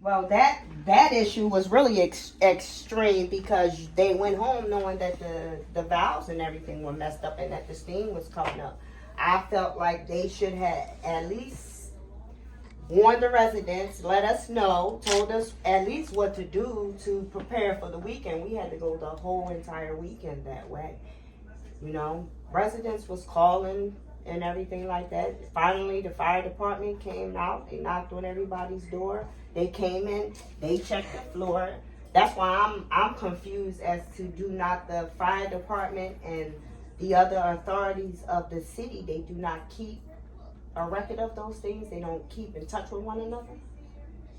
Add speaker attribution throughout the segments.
Speaker 1: Well, that issue was really extreme because they went home knowing that the valves and everything were messed up and that the steam was coming up. I felt like they should have at least warned the residents, let us know, told us at least what to do to prepare for the weekend. We had to go the whole entire weekend that way. You know, residents was calling and everything like that. Finally, the fire department came out. They knocked on everybody's door. They came in. They checked the floor. That's why I'm confused as to do not the fire department and the other authorities of the city, they do not keep a record of those things. They don't keep in touch with one another,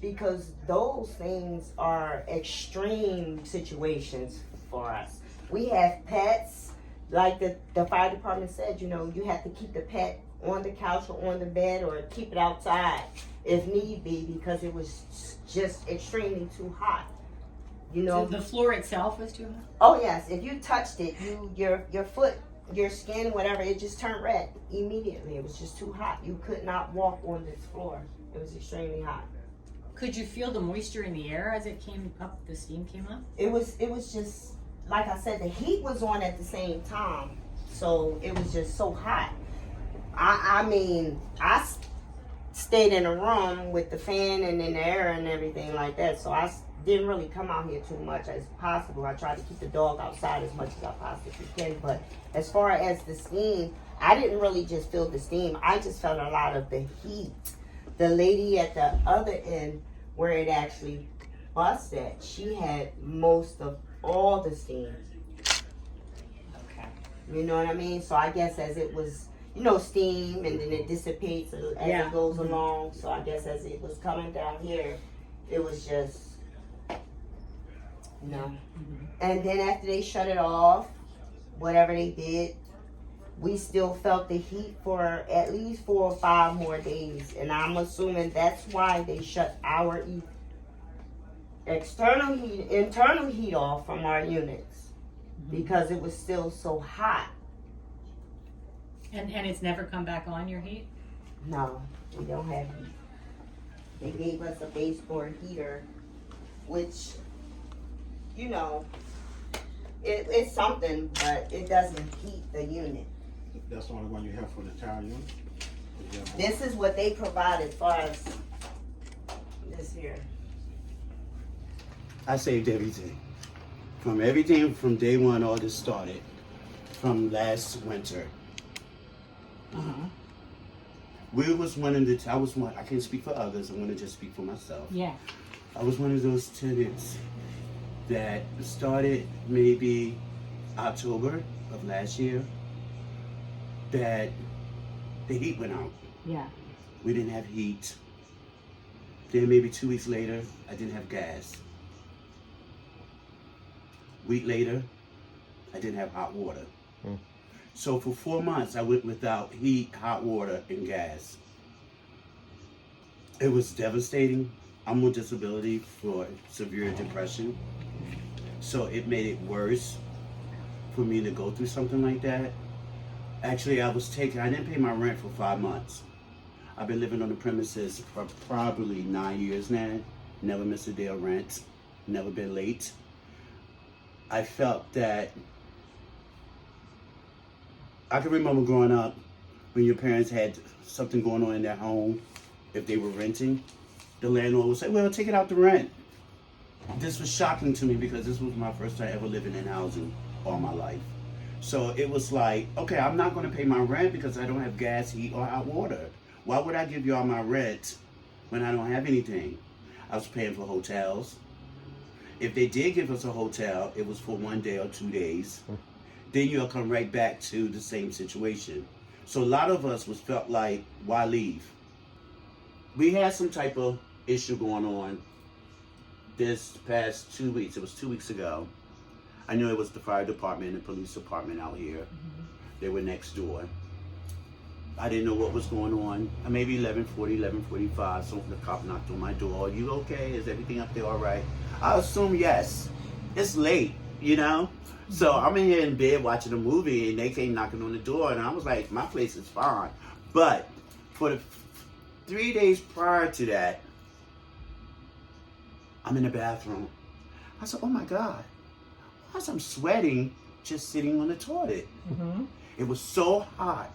Speaker 1: because those things are extreme situations for us. We have pets, like the fire department said, you know, you have to keep the pet on the couch or on the bed or keep it outside if need be, because it was just extremely too hot. You know,
Speaker 2: so the floor itself was too hot?
Speaker 1: Oh yes, if you touched it, your foot, your skin, whatever, it just turned red immediately. It was just too hot. You could not walk on this floor. It was extremely hot.
Speaker 2: Could you feel the moisture in the air as it came up, the steam came up?
Speaker 1: It was just, like I said, the heat was on at the same time. So it was just so hot. I mean, I stayed in a room with the fan and in the air and everything like that. So I didn't really come out here too much as possible. I tried to keep the dog outside as much as I possibly can. But as far as the steam, I didn't really just feel the steam. I just felt a lot of the heat. The lady at the other end where it actually busted, she had most of all the steam.
Speaker 2: Okay.
Speaker 1: You know what I mean? So I guess as it was, you know, steam and then it dissipates as it goes along. So I guess as it was coming down here, it was just, you know. And then after they shut it off, whatever they did, we still felt the heat for at least 4 or 5 more days. And I'm assuming that's why they shut our internal heat off from our units, because it was still so hot.
Speaker 2: And it's never come back on, your heat?
Speaker 1: No, we don't have heat. They gave us a baseboard heater, which, you know, it's something, but it doesn't heat the unit.
Speaker 3: That's the only one you have for the entire unit?
Speaker 1: This is what they provided for us this year.
Speaker 4: I saved everything. From day one, all this started. From last winter. We was one of the, I can't speak for others, I want to just speak for myself.
Speaker 2: Yeah.
Speaker 4: I was one of those tenants that started maybe October of last year, that the heat went out.
Speaker 2: Yeah.
Speaker 4: We didn't have heat. Then maybe 2 weeks later, I didn't have gas. Week later, I didn't have hot water. So for 4 months, I went without heat, hot water, and gas. It was devastating. I'm on disability for severe depression. So it made it worse for me to go through something like that. Actually, I didn't pay my rent for 5 months. I've been living on the premises for probably 9 years now. Never missed a day of rent. Never been late. I felt that I can remember growing up when your parents had something going on in their home, if they were renting, the landlord would say, well, take it out to rent. This was shocking to me because this was my first time ever living in housing all my life. So it was like, okay, I'm not going to pay my rent because I don't have gas, heat, or hot water. Why would I give you all my rent when I don't have anything? I was paying for hotels. If they did give us a hotel, it was for 1 day or 2 days. Then you'll come right back to the same situation. So a lot of us felt like, why leave? We had some type of issue going on this past 2 weeks. It was 2 weeks ago. I knew it was the fire department and the police department out here. They were next door. I didn't know what was going on. Maybe 11:40, 11:45, so the cop knocked on my door. Are you okay? Is everything up there all right? I assume yes. It's late, you know? So I'm in here in bed watching a movie and they came knocking on the door and I was like, my place is fine. But for the 3 days prior to that, I'm in the bathroom. I said, oh my God, why is I'm sweating just sitting on the toilet?
Speaker 2: Mm-hmm.
Speaker 4: It was so hot.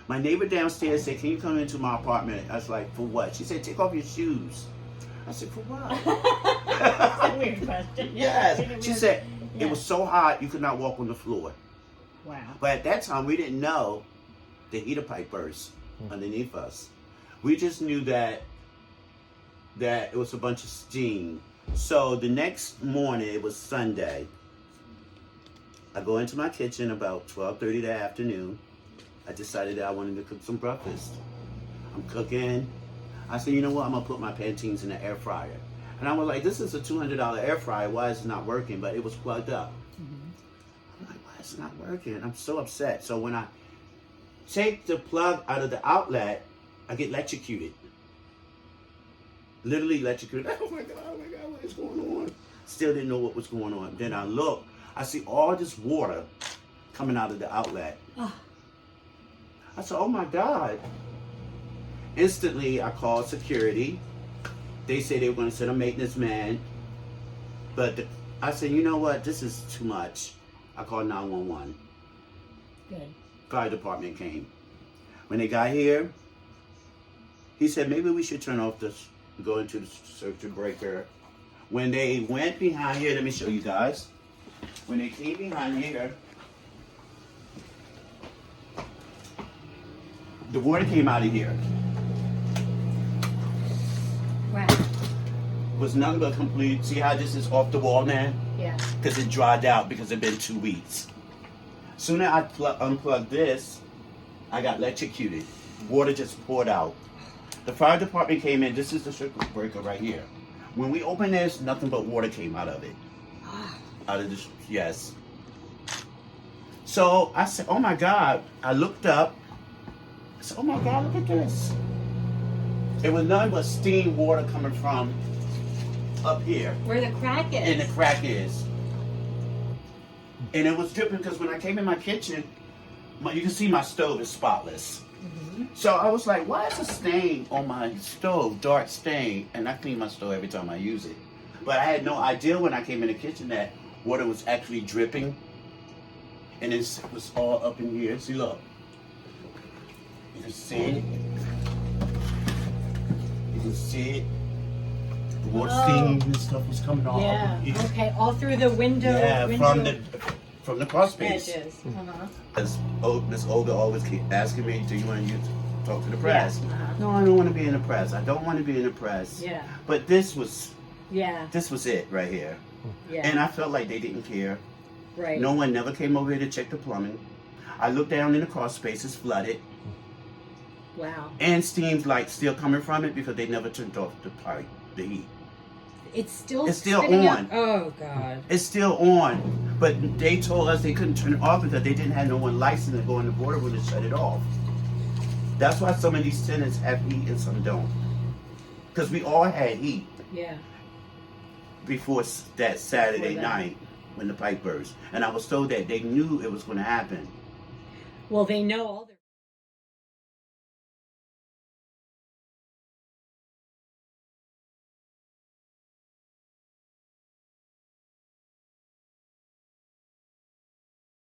Speaker 4: My neighbor downstairs said, can you come into my apartment? I was like, for what? She said, take off your shoes. I said, for what?
Speaker 2: That's a weird question.
Speaker 4: Yes. She said,
Speaker 2: Yeah.
Speaker 4: it was so hot you could not walk on the floor.
Speaker 2: Wow.
Speaker 4: But at that time, we didn't know the heater pipe burst underneath us. We just knew that it was a bunch of steam. So the next morning, it was Sunday. I go into my kitchen about 12:30 that afternoon. I decided that I wanted to cook some breakfast. I'm cooking. I said, you know what? I'm gonna put my Pantenes in the air fryer. And I was like, this is a $200 air fryer. Why is it not working? But it was plugged up. I'm like, why is it not working? I'm so upset. So when I take the plug out of the outlet, I get electrocuted. Literally electrocuted. Oh my God, what is going on? Still didn't know what was going on. Then I look, I see all this water coming out of the outlet. I said, oh my God. Instantly, I called security. They said they were going to send a maintenance man. But I said, you know what? This is too much. I called 911.
Speaker 2: Good.
Speaker 4: Fire department came. When they got here, he said, maybe we should turn off this, go into the circuit breaker. When they went behind here, let me show you guys. When they came behind here, the water came out of here.
Speaker 2: Wow.
Speaker 4: It was nothing but complete. See how this is off the wall now?
Speaker 2: Yeah.
Speaker 4: Because it dried out because it's been 2 weeks. Soon as I unplugged this, I got electrocuted. Water just poured out. The fire department came in. This is the circuit breaker right here. When we opened this, nothing but water came out of it. Out of this, yes. So I said, oh my God. I looked up. I said, oh my God, look at this. It was nothing but steam water coming from up here.
Speaker 2: Where the crack is.
Speaker 4: And the crack is. And it was dripping because when I came in my kitchen, you can see my stove is spotless. So I was like, why is a stain on my stove, dark stain? And I clean my stove every time I use it. But I had no idea when I came in the kitchen that water was actually dripping. And it was all up in here. See, look. You can see it. You can see it. The water steam and stuff was coming all
Speaker 2: Yeah.
Speaker 4: up in here.
Speaker 2: Okay. All through the window.
Speaker 4: Yeah,
Speaker 2: window
Speaker 4: from the cross space.
Speaker 2: edges.
Speaker 4: Miss Olga always keep asking me, do you want to talk to the press?
Speaker 2: Yeah.
Speaker 4: No, I don't want to be in the press. I don't want to be in the press.
Speaker 2: Yeah.
Speaker 4: But this was
Speaker 2: Yeah.
Speaker 4: it right here.
Speaker 2: Yeah.
Speaker 4: And I felt like they didn't care.
Speaker 2: Right.
Speaker 4: No one never came over here to check the plumbing. I looked down in the crawl space, it's flooded.
Speaker 2: Wow.
Speaker 4: And steam's like still coming from it because they never turned off the pipe, the heat.
Speaker 2: It's still
Speaker 4: on.
Speaker 2: out. Oh God.
Speaker 4: It's still on. But they told us they couldn't turn it off because they didn't have no one licensed to go in the border room to shut it off. That's why some of these tenants have heat and some don't. Because we all had heat
Speaker 2: Yeah.
Speaker 4: before that Saturday
Speaker 2: Before that.
Speaker 4: night when the pipe burst. And I was told that they knew it was going to happen.
Speaker 2: Well, they know all the